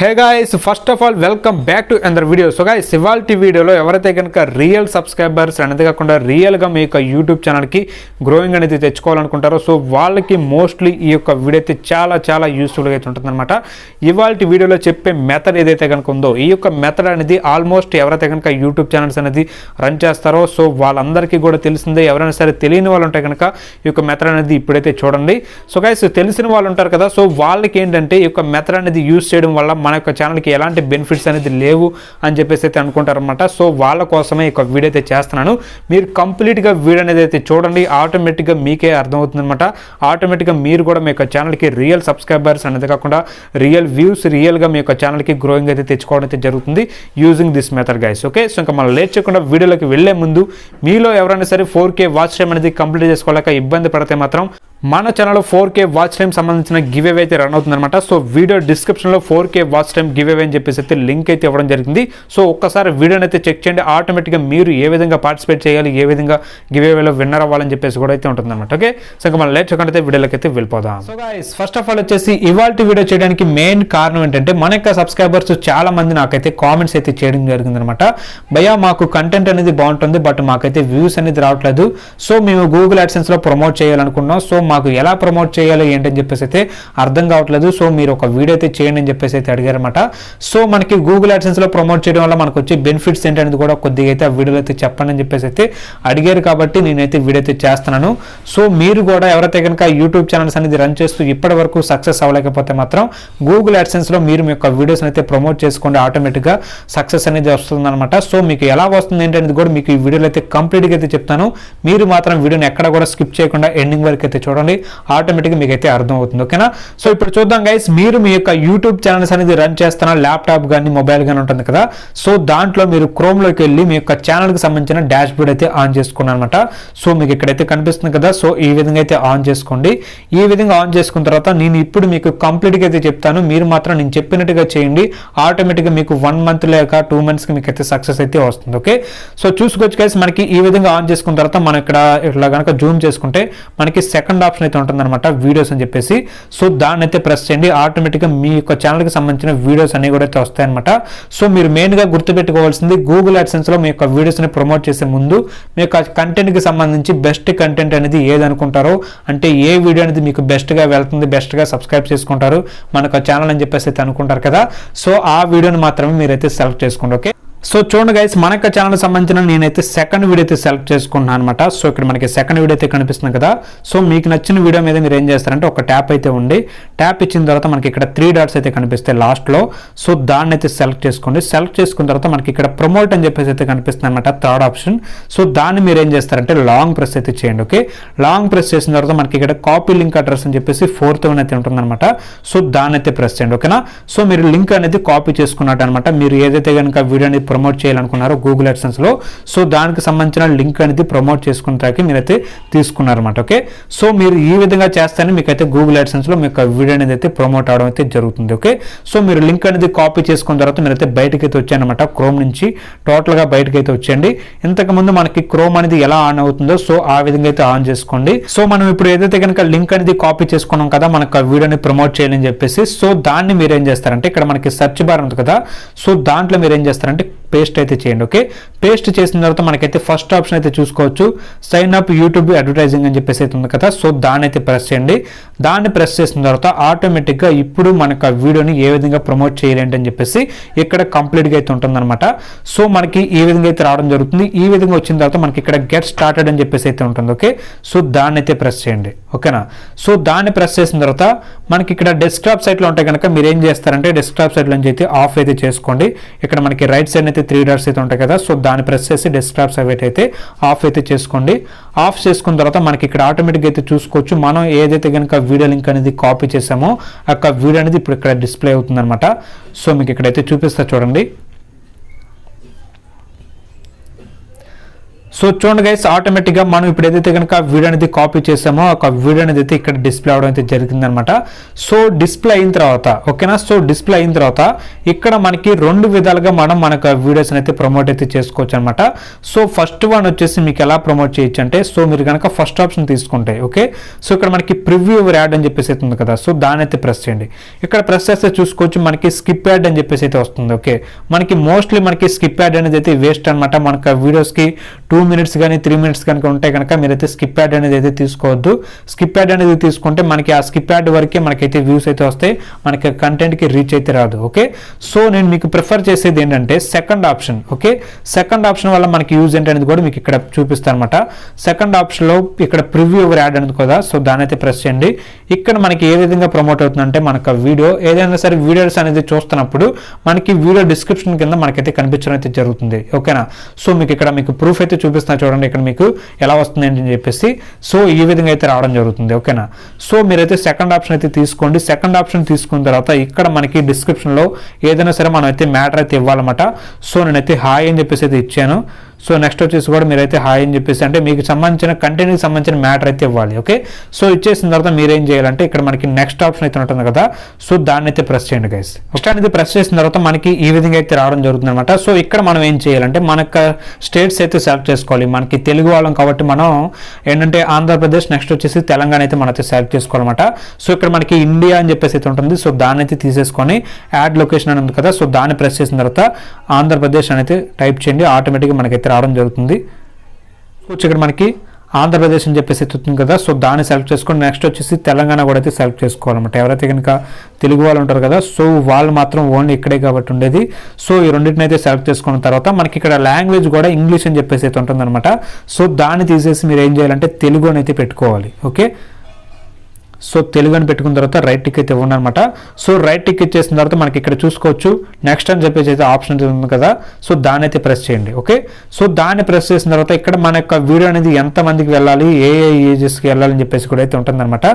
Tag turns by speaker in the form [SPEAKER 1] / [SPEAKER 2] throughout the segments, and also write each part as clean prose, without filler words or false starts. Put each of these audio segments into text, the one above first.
[SPEAKER 1] Hey guys, first of all welcome back to another video. So guys, ఇవాల్టి వీడియోలో ఎవరైతే కనుక రియల్ సబ్స్క్రైబర్స్ అనేది కాకుండా రియల్గా మీ యొక్క యూట్యూబ్ ఛానల్కి గ్రోయింగ్ అనేది తెచ్చుకోవాలనుకుంటారో సో వాళ్ళకి మోస్ట్లీ ఈ యొక్క వీడియో అయితే చాలా యూస్ఫుల్గా అయితే ఉంటుందన్నమాట. ఇవాల్టి వీడియోలో చెప్పే మెథడ్ ఏదైతే కనుక ఉందో ఈ యొక్క మెథడ్ అనేది ఆల్మోస్ట్ ఎవరైతే కనుక యూట్యూబ్ ఛానల్స్ అనేది రన్ చేస్తారో సో వాళ్ళందరికీ కూడా తెలిసిందే. ఎవరైనా సరే తెలియని వాళ్ళు ఉంటే కనుక ఈ యొక్క మెథడ్ అనేది ఇప్పుడైతే చూడండి. సో గాయ్స్, తెలిసిన వాళ్ళు ఉంటారు కదా, సో వాళ్ళకి ఏంటంటే ఈ యొక్క మెథడ్ అనేది యూస్ చేయడం వల్ల మన యొక్క ఛానల్కి ఎలాంటి బెనిఫిట్స్ అనేది లేవు అని చెప్పేసి అయితే అనుకుంటారనమాట. సో వాళ్ళ కోసమే ఒక వీడియో అయితే చేస్తున్నాను. మీరు కంప్లీట్గా వీడియో అనేది అయితే చూడండి, ఆటోమేటిక్గా మీకే అర్థమవుతుందన్నమాట. ఆటోమేటిక్గా మీరు కూడా మీ యొక్క ఛానల్కి రియల్ సబ్స్క్రైబర్స్ అనేది కాకుండా రియల్ వ్యూస్ రియల్గా మీ యొక్క ఛానల్కి గ్రోయింగ్ అయితే తెచ్చుకోవడం అయితే జరుగుతుంది using this method guys. Okay, so ఇంకా మనం లేట్ చేయకుండా వీడియోలోకి వెళ్లే ముందు మీలో ఎవరైనా సరే 4K వాచ్ టైం అనేది కంప్లీట్ చేసుకోలేక ఇబ్బంది పడితే మాత్రం మన ఛానల్లో 4K వాచ్ టైం సంబంధించిన గివ్ అవే అయితే రన్ అవుతుందన్నమాట. సో వీడియో డిస్క్రిప్షన్లో 4K watch time give away అని చెప్పేసి అయితే లింక్ అయితే ఇవ్వడం జరిగింది. సో ఒక్కసారి వీడియోని అయితే చెక్ చేయండి. ఆటోమేటిక్గా మీరు ఏ విధంగా పార్టిసిపేట్ చేయాలి, ఏ విధంగా గివ్ అవేలో విన్నర్ అవ్వాలని చెప్పేసి కూడా అయితే ఉంటుందన్నమాట. ఓకే, సో ఇంకా మనం లేట్ చేయకుండా వీడియోలోకి అయితే వెళ్ళిపోదాం. So guys, first of all వచ్చేసి ఇవాల్టి వీడియో చేయడానికి మెయిన్ కారణం ఏంటంటే మన యొక్క సబ్స్క్రైబర్స్ చాలా మంది నాకైతే కామెంట్స్ అయితే చేయడం జరిగిందనమాట. భయ్యా మాకు కంటెంట్ అనేది బాగుంటుంది, బట్ మాకైతే వ్యూస్ అనేది రావట్లేదు. సో మేము గూగుల్ యాడ్సెన్స్లో ప్రమోట్ చేయాలనుకున్నాం. సో మాకు ఎలా ప్రమోట్ చేయాలి ఏంటని చెప్పేసి అయితే అర్థం కావట్లేదు. సో మీరు ఒక వీడియో అయితే చేయండి అని చెప్పేసి అయితే అడిగారన్నమాట. సో మనకి గూగుల్ యాడ్సెన్స్లో ప్రమోట్ చేయడం వల్ల మనకు వచ్చే బెనిఫిట్స్ ఏంటనేది కూడా కొద్దిగా అయితే ఆ వీడియోలో అయితే చెప్పండి అని చెప్పేసి అయితే అడిగారు. కాబట్టి నేనైతే వీడియో అయితే చేస్తున్నాను. సో మీరు కూడా ఎవరైతే కనుక యూట్యూబ్ ఛానల్స్ అనేది రన్ చేస్తూ ఇప్పటి వరకు సక్సెస్ అవ్వలేకపోతే మాత్రం గూగుల్ యాడ్సెన్స్లో మీరు మీ యొక్క వీడియోస్ అయితే ప్రమోట్ చేసుకోండి, ఆటోమేటిక్గా సక్సెస్ అనేది వస్తుంది అనమాట. సో మీకు ఎలా వస్తుంది ఏంటనేది కూడా మీకు ఈ వీడియోలో అయితే కంప్లీట్గా అయితే చెప్తాను. మీరు మాత్రం వీడియోని ఎక్కడ కూడా స్కిప్ చేయకుండా ఎండింగ్ వరకు అయితే చూడండి, ఆటోమేటిక్గా మీకు అయితే అర్థం అవుతుంది. ఓకేనా, సో ఇప్పుడు చూద్దాం గైస్. మీరు మీ యొక్క యూట్యూబ్ ఛానల్స్ అనేది రన్ చేస్తున్న ల్యాప్టాప్ కానీ మొబైల్ కానీ ఉంటుంది కదా, సో దాంట్లో మీరు క్రోమ్లోకి వెళ్ళి మీ యొక్క ఛానల్కి సంబంధించిన డాష్ బోర్డ్ అయితే ఆన్ చేసుకున్నాను అనమాట. సో మీకు ఇక్కడైతే కనిపిస్తుంది కదా, సో ఈ విధంగా అయితే ఆన్ చేసుకోండి. ఈ విధంగా ఆన్ చేసుకున్న తర్వాత నేను ఇప్పుడు మీకు కంప్లీట్గా అయితే చెప్తాను. మీరు మాత్రం నేను చెప్పినట్టుగా చేయండి, ఆటోమేటిక్గా మీకు 1 మంత్ లేక 2 మంత్స్కి మీకు అయితే సక్సెస్ అయితే వస్తుంది. ఓకే, సో చూసుకోవచ్చు గైస్, మనకి ఈ విధంగా ఆన్ చేసుకున్న తర్వాత మనం ఇక్కడ ఇట్లా కనుక జూమ్ చేసుకుంటే మనకి సెకండ్ ఆప్షన్ అయితే ఉంటుందన్నమాట, వీడియోస్ అని చెప్పేసి. సో దాన్ని అయితే ప్రెస్ చేయండి, ఆటోమేటిక్గా మీ యొక్క ఛానల్కి సంబంధించిన వీడియోస్ అనేవి కూడా అయితే వస్తాయన్నమాట. సో మీరు మెయిన్గా గుర్తుపెట్టుకోవాల్సింది గూగుల్ యాడ్సెన్స్లో మీ యొక్క వీడియోస్ని ప్రమోట్ చేసే ముందు మీ యొక్క కంటెంట్కి సంబంధించి బెస్ట్ కంటెంట్ అనేది ఏదనుకుంటారో, అంటే ఏ వీడియో అనేది మీకు బెస్ట్గా వెళ్తుంది, బెస్ట్గా సబ్స్క్రైబ్ చేసుకుంటారు మనకు ఛానల్ అని చెప్పేసి అయితే అనుకుంటారు కదా, సో ఆ వీడియోని మాత్రమే మీరైతే సెలెక్ట్ చేసుకోండి. ఓకే, సో చూడండి గైస్, మన యొక్క ఛానల్ సంబంధించిన నేనైతే సెకండ్ వీడియో అయితే సెలెక్ట్ చేసుకున్నాను అనమాట. సో ఇక్కడ మనకి సెకండ్ వీడియో అయితే కనిపిస్తుంది కదా. సో మీకు నచ్చిన వీడియో మీద మీరు ఏం చేస్తారంటే ఒక ట్యాప్ అయితే ఉండి, ట్యాప్ ఇచ్చిన తర్వాత మనకి ఇక్కడ 3 డాట్స్ అయితే కనిపిస్తాయి లాస్ట్లో. సో దాన్ని అయితే సెలెక్ట్ చేసుకోండి. సెలెక్ట్ చేసుకున్న తర్వాత మనకి ఇక్కడ ప్రమోట్ అని చెప్పేసి అయితే కనిపిస్తుంది అనమాట, థర్డ్ ఆప్షన్. సో దాన్ని మీరు ఏం చేస్తారంటే లాంగ్ ప్రెస్ అయితే చేయండి. ఓకే, లాంగ్ ప్రెస్ చేసిన తర్వాత మనకి ఇక్కడ కాపీ లింక్ అడ్రస్ అని చెప్పేసి 4th వన్ అయితే ఉంటుందన్నమాట. సో దాన్ని అయితే ప్రెస్ చేయండి. ఓకేనా, సో మీరు లింక్ అనేది కాపీ చేసుకున్నట్టు అనమాట. మీరు ఏదైతే కనుక వీడియో అనేది ప్రమోట్ చేయాలనుకున్నారో గూగుల్ యాడ్సెన్స్లో, సో దానికి సంబంధించిన లింక్ అనేది ప్రమోట్ చేసుకుంటాకి మీరైతే తీసుకున్నారన్నమాట. ఓకే, సో మీరు ఈ విధంగా చేస్తేనే మీకైతే గూగుల్ యాడ్సెన్స్లో మీకు వీడియో అనేది అయితే ప్రమోట్ అవడం అయితే జరుగుతుంది. ఓకే, సో మీరు లింక్ అనేది కాపీ చేసుకున్న తర్వాత మీరైతే బయటకి అయితే వచ్చాయన్నమాట. క్రోమ్ నుంచి టోటల్గా బయటకి అయితే వచ్చేయండి. ఇంతకుముందు మనకి క్రోమ్ అనేది ఎలా ఆన్ అవుతుందో సో ఆ విధంగా అయితే ఆన్ చేసుకోండి. సో మనం ఇప్పుడు ఏదైతే కనుక లింక్ అనేది కాపీ చేసుకున్నాం కదా మనకు ఆ వీడియోని ప్రమోట్ చేయాలని చెప్పేసి, సో దాన్ని మీరు ఏం చేస్తారంటే ఇక్కడ మనకి సెర్చ్ బార్ ఉంది కదా, సో దాంట్లో మీరు ఏం చేస్తారంటే పేస్ట్ అయితే చేయండి. ఓకే, పేస్ట్ చేసిన తర్వాత మనకైతే ఫస్ట్ ఆప్షన్ అయితే చూసుకోవచ్చు, సైన్ అప్ యూట్యూబ్ అడ్వర్టైజింగ్ అని చెప్పేసి అయితే ఉంది కదా. సో దాన్ని అయితే ప్రెస్ చేయండి. దాన్ని ప్రెస్ చేసిన తర్వాత ఆటోమేటిక్గా ఇప్పుడు మనకు ఆ వీడియోని ఏ విధంగా ప్రమోట్ చేయాలంటే అని చెప్పేసి ఇక్కడ కంప్లీట్గా అయితే ఉంటుందన్నమాట. సో మనకి ఈ విధంగా అయితే రావడం జరుగుతుంది. ఈ విధంగా వచ్చిన తర్వాత మనకి ఇక్కడ గెట్ స్టార్టెడ్ అని చెప్పేసి అయితే ఉంటుంది. ఓకే, సో దాన్ని అయితే ప్రెస్ చేయండి. ఓకేనా, సో దాన్ని ప్రెస్ చేసిన తర్వాత మనకి ఇక్కడ డెస్క్టాప్ సైట్లో ఉంటే కనుక మీరు ఏం చేస్తారంటే డెస్క్టాప్ సైట్ నుంచి అయితే ఆఫ్ అయితే చేసుకోండి. ఇక్కడ మనకి రైట్ సైడ్ అయితే 3 డాట్స్ అయితే ఉంటాయి కదా, సో దాన్ని ప్రెస్ చేసి డెస్క్టాప్ సైట్ అయితే ఆఫ్ అయితే చేసుకోండి. ఆఫ్ చేసుకున్న తర్వాత మనకి ఇక్కడ ఆటోమేటిక్గా అయితే చూసుకోవచ్చు మనం ఏదైతే కనుక వీడియో లింక్ అనేది కాపీ చేసామో ఆ వీడియో అనేది ఇప్పుడు ఇక్కడ డిస్ప్లే అవుతుంది అనమాట. సో మీకు ఇక్కడైతే చూపిస్తా చూడండి. సో చూడండి గైస్, ఆటోమేటిక్గా మనం ఇప్పుడు ఏదైతే కనుక వీడియో అనేది కాపీ చేసామో ఒక వీడియో అనేది అయితే ఇక్కడ డిస్ప్లే అవడం అయితే జరిగిందనమాట. సో డిస్ప్లే అయిన తర్వాత ఓకేనా, సో డిస్ప్లే అయిన తర్వాత ఇక్కడ మనకి రెండు విధాలుగా మనం మనకు వీడియోస్ అయితే ప్రమోట్ అయితే చేసుకోవచ్చు అనమాట. సో ఫస్ట్ వన్ వచ్చేసి మీకు ఎలా ప్రమోట్ చేయొచ్చు అంటే, సో మీరు కనుక ఫస్ట్ ఆప్షన్ తీసుకుంటే ఓకే, సో ఇక్కడ మనకి ప్రివ్యూ యాడ్ అని చెప్పేసి అయితే ఉంది కదా, సో దాని అయితే ప్రెస్ చేయండి. ఇక్కడ ప్రెస్ చేస్తే చూసుకోవచ్చు మనకి స్కిప్ యాడ్ అని చెప్పేసి అయితే వస్తుంది. ఓకే, మనకి మోస్ట్లీ మనకి స్కిప్ యాడ్ అనేది అయితే వేస్ట్ అనమాట. మనకు వీడియోస్కి 2 minutes కానీ 3 minutes కనుక ఉంటే కనుక మీరైతే స్కిప్ యాడ్ అనేది అయితే తీసుకోవద్దు. స్కిప్ యాడ్ అనేది తీసుకుంటే మనకి ఆ స్కిప్ యాడ్ వరకే మనకైతే వ్యూస్ అయితే వస్తాయి, మనకి కంటెంట్కి రీచ్ అయితే రాదు. ఓకే, సో నేను మీకు ప్రిఫర్ చేసేది ఏంటంటే second option. Okay, second option వల్ల మనకి యూజ్ ఏంటనేది కూడా మీకు ఇక్కడ చూపిస్తాను అనమాట. సెకండ్ ఆప్షన్లో ఇక్కడ ప్రివ్యూ యాడ్ అనేది కదా, సో దాని అయితే ప్రెస్ చేయండి. ఇక్కడ మనకి ఏ విధంగా ప్రమోట్ అవుతుందంటే మనకు వీడియో ఏదైనా సరే వీడియోస్ అనేది చూస్తున్నప్పుడు మనకి వీడియో డిస్క్రిప్షన్ కింద మనకైతే కనిపించడం అయితే జరుగుతుంది. ఓకేనా, సో మీకు ఇక్కడ మీకు ప్రూఫ్ అయితే చూపిస్తున్నా చూడండి, ఇక్కడ మీకు ఎలా వస్తుంది అని చెప్పేసి. సో ఈ విధంగా అయితే రావడం జరుగుతుంది. ఓకేనా, సో మీరైతే సెకండ్ ఆప్షన్ అయితే తీసుకోండి. సెకండ్ ఆప్షన్ తీసుకున్న తర్వాత ఇక్కడ మనకి డిస్క్రిప్షన్లో ఏదైనా సరే మనం అయితే మ్యాటర్ అయితే ఇవ్వాలన్నమాట. సో నేనైతే హాయ్ అని చెప్పేసి అయితే ఇచ్చాను. సో నెక్స్ట్ వచ్చేసి కూడా మీరైతే హాయ్ అని చెప్పేసి అంటే మీకు సంబంధించిన కంటెంట్కి సంబంధించిన మ్యాటర్ అయితే ఇవ్వాలి. ఓకే, సో ఇచ్చేసిన తర్వాత మీరేం చేయాలంటే ఇక్కడ మనకి నెక్స్ట్ ఆప్షన్ అయితే ఉంటుంది కదా, సో దాన్ని అయితే ప్రెస్ చేయండి గైస్. నెక్స్ట్ అనేది ప్రెస్ చేసిన తర్వాత మనకి ఈ విధంగా అయితే రావడం జరుగుతుంది అనమాట. సో ఇక్కడ మనం ఏం చేయాలంటే మనకు స్టేట్స్ అయితే సెలెక్ట్ చేసుకోవాలి. మనకి తెలుగు వాళ్ళం కాబట్టి మనం ఏంటంటే ఆంధ్రప్రదేశ్, నెక్స్ట్ వచ్చేసి తెలంగాణ అయితే మనం అయితే సెలెక్ట్ చేసుకోవాలన్నమాట. సో ఇక్కడ మనకి ఇండియా అని చెప్పేసి అయితే ఉంటుంది. సో దాన్ని అయితే తీసేసుకొని యాడ్ లొకేషన్ అని ఉంది కదా, సో దాన్ని ప్రెస్ చేసిన తర్వాత ఆంధ్రప్రదేశ్ అనేది టైప్ చేయండి. ఆటోమేటిక్గా మనకైతే రావడం జరుగుతుంది. సో ఇక్కడ మనకి ఆంధ్రప్రదేశ్ అని చెప్పేసి ఎత్తుతుంది కదా, సో దాన్ని సెలెక్ట్ చేసుకొని నెక్స్ట్ వచ్చేసి తెలంగాణ కూడా అయితే సెలెక్ట్ చేసుకోవాలన్నమాట. ఎవరైతే కనుక తెలుగు వాళ్ళు ఉంటారు కదా, సో వాళ్ళు మాత్రం ఓన్లీ ఇక్కడే కాబట్టి ఉండేది. సో ఈ రెండింటిని అయితే సెలెక్ట్ చేసుకున్న తర్వాత మనకి ఇక్కడ లాంగ్వేజ్ కూడా ఇంగ్లీష్ అని చెప్పేసి అయితే ఉంటుందన్నమాట. సో దాన్ని తీసేసి మీరు ఏం చేయాలంటే తెలుగు అని అయితే పెట్టుకోవాలి. ఓకే, సో తెలుగు అని పెట్టుకున్న తర్వాత రైట్ టిక్ అయితే ఇవ్వండి అనమాట. సో రైట్ టిక్ ఇచ్చేసిన తర్వాత మనకి ఇక్కడ చూసుకోవచ్చు నెక్స్ట్ అని చెప్పేసి అయితే ఆప్షన్ ఉంది కదా, సో దాన్ని అయితే ప్రెస్ చేయండి. ఓకే, సో దాన్ని ప్రెస్ చేసిన తర్వాత ఇక్కడ మన యొక్క వీడియో అనేది ఎంతమందికి వెళ్ళాలి, ఏ ఏజెస్కి వెళ్ళాలని చెప్పేసి కూడా అయితే ఉంటుందన్నమాట.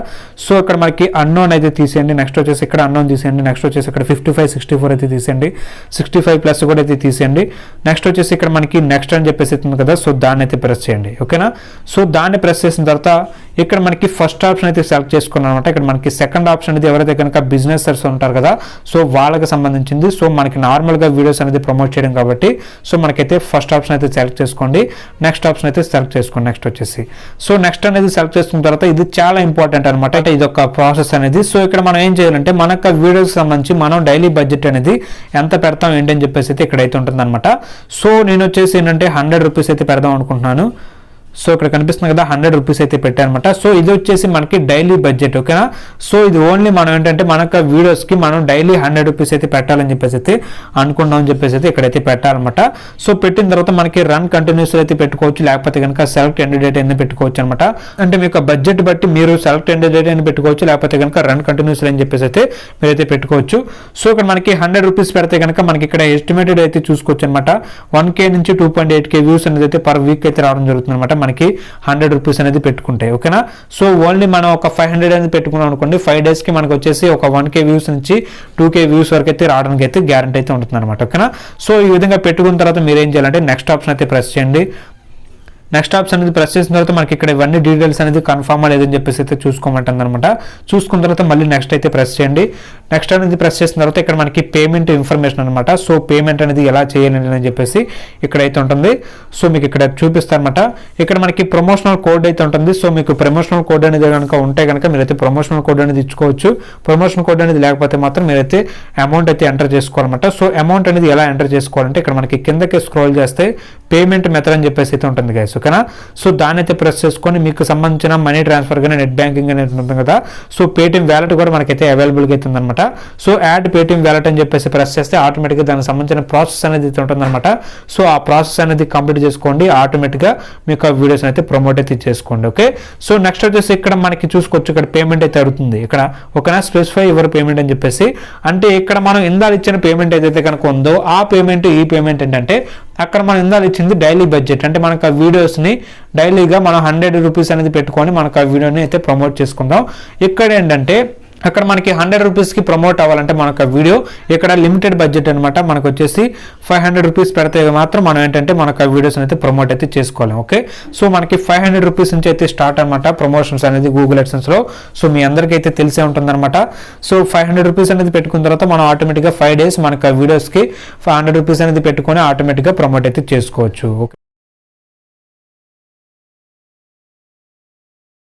[SPEAKER 1] సో ఇక్కడ మనకి అన్నోన్ అయితే తీసేయండి. నెక్స్ట్ వచ్చేసి ఇక్కడ అన్నోన్ తీసేయండి. నెక్స్ట్ వచ్చేసి ఇక్కడ 55, 64 అయితే తీసేయండి. 65+ కూడా అయితే తీసేయండి. నెక్స్ట్ వచ్చేసి ఇక్కడ మనకి నెక్స్ట్ అని చెప్పేసి ఉంది కదా, సో దాన్ని అయితే ప్రెస్ చేయండి. ఓకేనా, సో దాన్ని ప్రెస్ చేసిన తర్వాత ఇక్కడ మనకి ఫస్ట్ ఆప్షన్ అయితే సెలెక్ట్ చేసుకున్నాం అనమాట. ఇక్కడ మనకి సెకండ్ ఆప్షన్ అనేది ఎవరైతే కనుక బిజినెసర్స్ ఉంటారు కదా, సో వాళ్ళకి సంబంధించింది. సో మనకి నార్మల్గా వీడియోస్ అనేది ప్రమోట్ చేయడం కాబట్టి సో మనకైతే ఫస్ట్ ఆప్షన్ అయితే సెలెక్ట్ చేసుకోండి. నెక్స్ట్ ఆప్షన్ అయితే సెలెక్ట్ చేసుకోండి. నెక్స్ట్ వచ్చేసి సో నెక్స్ట్ అనేది సెలెక్ట్ చేసుకున్న తర్వాత ఇది చాలా ఇంపార్టెంట్ అనమాట, ఇది ఒక ప్రాసెస్ అనేది. సో ఇక్కడ మనం ఏం చేయాలంటే మనకు వీడియోకి సంబంధించి మనం డైలీ బడ్జెట్ అనేది ఎంత పెడతాం ఏంటని చెప్పేసి అయితే ఇక్కడైతే ఉంటుంది అనమాట. సో నేను వచ్చేసి ఏంటంటే 100 రూపీస్ అయితే పెడదాం అనుకుంటున్నాను. సో ఇక్కడ కనిపిస్తుంది కదా 100 రూపీస్ అయితే పెట్టారనమాట. సో ఇది వచ్చేసి మనకి డైలీ బడ్జెట్. ఓకేనా, సో ఇది ఓన్లీ మనం ఏంటంటే మనకు వీడియోస్కి మనం డైలీ 100 రూపీస్ అయితే పెట్టాలని చెప్పేసి అయితే అనుకున్నాం అని చెప్పేసి అయితే ఇక్కడైతే పెట్టాలన్నమాట. సో పెట్టిన తర్వాత మనకి రన్ కంటిన్యూస్ అయితే పెట్టుకోవచ్చు, లేకపోతే కనుక సెలెక్ట్ ఎండ్ డేట్ అని పెట్టుకోవచ్చు అనమాట. అంటే మీకు బడ్జెట్ బట్టి మీరు సెలెక్ట్ ఎండ్ డేట్ అని పెట్టుకోవచ్చు, లేకపోతే కనుక రన్ కంటిన్యూస్ అని చెప్పేసి అయితే మీరైతే పెట్టుకోవచ్చు. సో ఇక్కడ మనకి 100 రూపీస్ పెడితే కనుక మనకి ఇక్కడ ఎస్టిమేటెడ్ అయితే చూసుకోవచ్చు అనమాట. 1K నుంచి 2.8K వ్యూస్ అనేది అయితే పర్ వీక్ అయితే రావడం జరుగుతుంది అనమాట మనకి 100 రూపీస్ అనేది పెట్టుకుంటాయి. ఓకేనా, సో ఓన్లీ మనం ఒక 500 అనేది పెట్టుకున్నాం అనుకోండి, 5 డేస్కి మనకు వచ్చేసి ఒక 1K వ్యూస్ నుంచి 2K వ్యూస్ వరకు అయితే రావడానికి అయితే గ్యారంటీ అయితే ఉంటుంది అనమాట. ఓకేనా, సో ఈ విధంగా పెట్టుకున్న తర్వాత మీరు ఏం చేయాలంటే నెక్స్ట్ ఆప్షన్ అయితే ప్రెస్ చేయండి. నెక్స్ట్ ఆప్షన్ అనేది ప్రెస్ చేసిన తర్వాత మనకి ఇక్కడ ఇవన్నీ డీటెయిల్స్ అనేది కన్ఫర్మ్ లేదని చెప్పేసి అయితే చూసుకోమంటుంది అనమాట. చూసుకున్న తర్వాత మళ్ళీ నెక్స్ట్ అయితే ప్రెస్ చేయండి. నెక్స్ట్ అనేది ప్రెస్ చేసిన తర్వాత ఇక్కడ మనకి పేమెంట్ ఇన్ఫర్మేషన్ అనమాట. సో పేమెంట్ అనేది ఎలా చేయాలి అని చెప్పేసి ఇక్కడైతే ఉంటుంది. సో మీకు ఇక్కడ చూపిస్తారనమాట. ఇక్కడ మనకి ప్రమోషనల్ కోడ్ అయితే ఉంటుంది. సో మీకు ప్రమోషనల్ కోడ్ అనేది కనుక ఉంటే కనుక మీరైతే ప్రమోషనల్ కోడ్ అనేది ఇచ్చుకోవచ్చు. ప్రమోషనల్ కోడ్ అనేది లేకపోతే మాత్రం మీరైతే అమౌంట్ అయితే ఎంటర్ చేసుకోవాలన్నమాట. సో అమౌంట్ అనేది ఎలా ఎంటర్ చేసుకోవాలంటే ఇక్కడ మనకి కిందకి స్క్రోల్ చేస్తే పేమెంట్ మెథడ్ అని చెప్పేసి అయితే ఉంటుంది గైస్. ఓకేనా, సో దాన్ని అయితే ప్రెస్ చేసుకొని మీకు సంబంధించిన మనీ ట్రాన్స్ఫర్ కానీ నెట్ బ్యాంకింగ్ అనేది ఉంటుంది కదా, సో పేటిఎం వ్యాలెట్ కూడా మనకైతే అవైలబుల్గా అయితే ఉందన్నమాట. సో యాడ్ పేటిఎం వ్యాలెట్ అని చెప్పేసి ప్రెస్ చేస్తే ఆటోమేటిక్గా దానికి సంబంధించిన ప్రాసెస్ అనేది ఉంటుందన్నమాట. సో ఆ ప్రాసెస్ అనేది కంప్లీట్ చేసుకోండి, ఆటోమేటిక్గా మీకు ఆ వీడియోస్ అయితే ప్రమోట్ అయితే చేసుకోండి. ఓకే, సో నెక్స్ట్ వచ్చేసి ఇక్కడ మనకి చూసుకోవచ్చు ఇక్కడ పేమెంట్ అయితే అడుగుతుంది. ఇక్కడ ఓకేనా, స్పెసిఫై యువర్ పేమెంట్ అని చెప్పేసి, అంటే ఇక్కడ మనం ఇందాలు ఇచ్చిన పేమెంట్ ఏదైతే కనుక ఉందో ఆ పేమెంట్ ఈ పేమెంట్ ఏంటంటే అక్కడ మనం ఇందాలు ఇచ్చింది డైలీ బడ్జెట్, అంటే మనకు ఆ వీడియోస్ని డైలీగా మనం 100 రూపీస్ అనేది పెట్టుకొని మనకు ఆ వీడియోని అయితే ప్రమోట్ చేసుకుందాం. ఇక్కడ ఏంటంటే అక్కడ మనకి 100 రూపీస్కి ప్రమోట్ అవ్వాలంటే మనకు వీడియో ఇక్కడ లిమిటెడ్ బడ్జెట్ అనమాట, మనకు వచ్చేసి 500 రూపీస్ పెడితే మాత్రం మనం ఏంటంటే మనకు ఆ వీడియోస్ అయితే ప్రమోట్ అయితే చేసుకోవాలి. ఓకే, సో మనకి 500 రూపీస్ నుంచి అయితే స్టార్ట్ అనమాట ప్రమోషన్స్ అనేది గూగుల్ అడ్సెన్స్లో. సో మీ అందరికీ అయితే తెలిసే ఉంటుందన్నమాట. సో 500 రూపీస్ అనేది పెట్టుకున్న తర్వాత మనం ఆటోమేటిక్గా 5 days మనకు ఆ వీడియోస్కి 500 రూపీస్ అనేది పెట్టుకొని ఆటోమేటిక్గా ప్రమోట్ అయితే చేసుకోవచ్చు. ఓకే.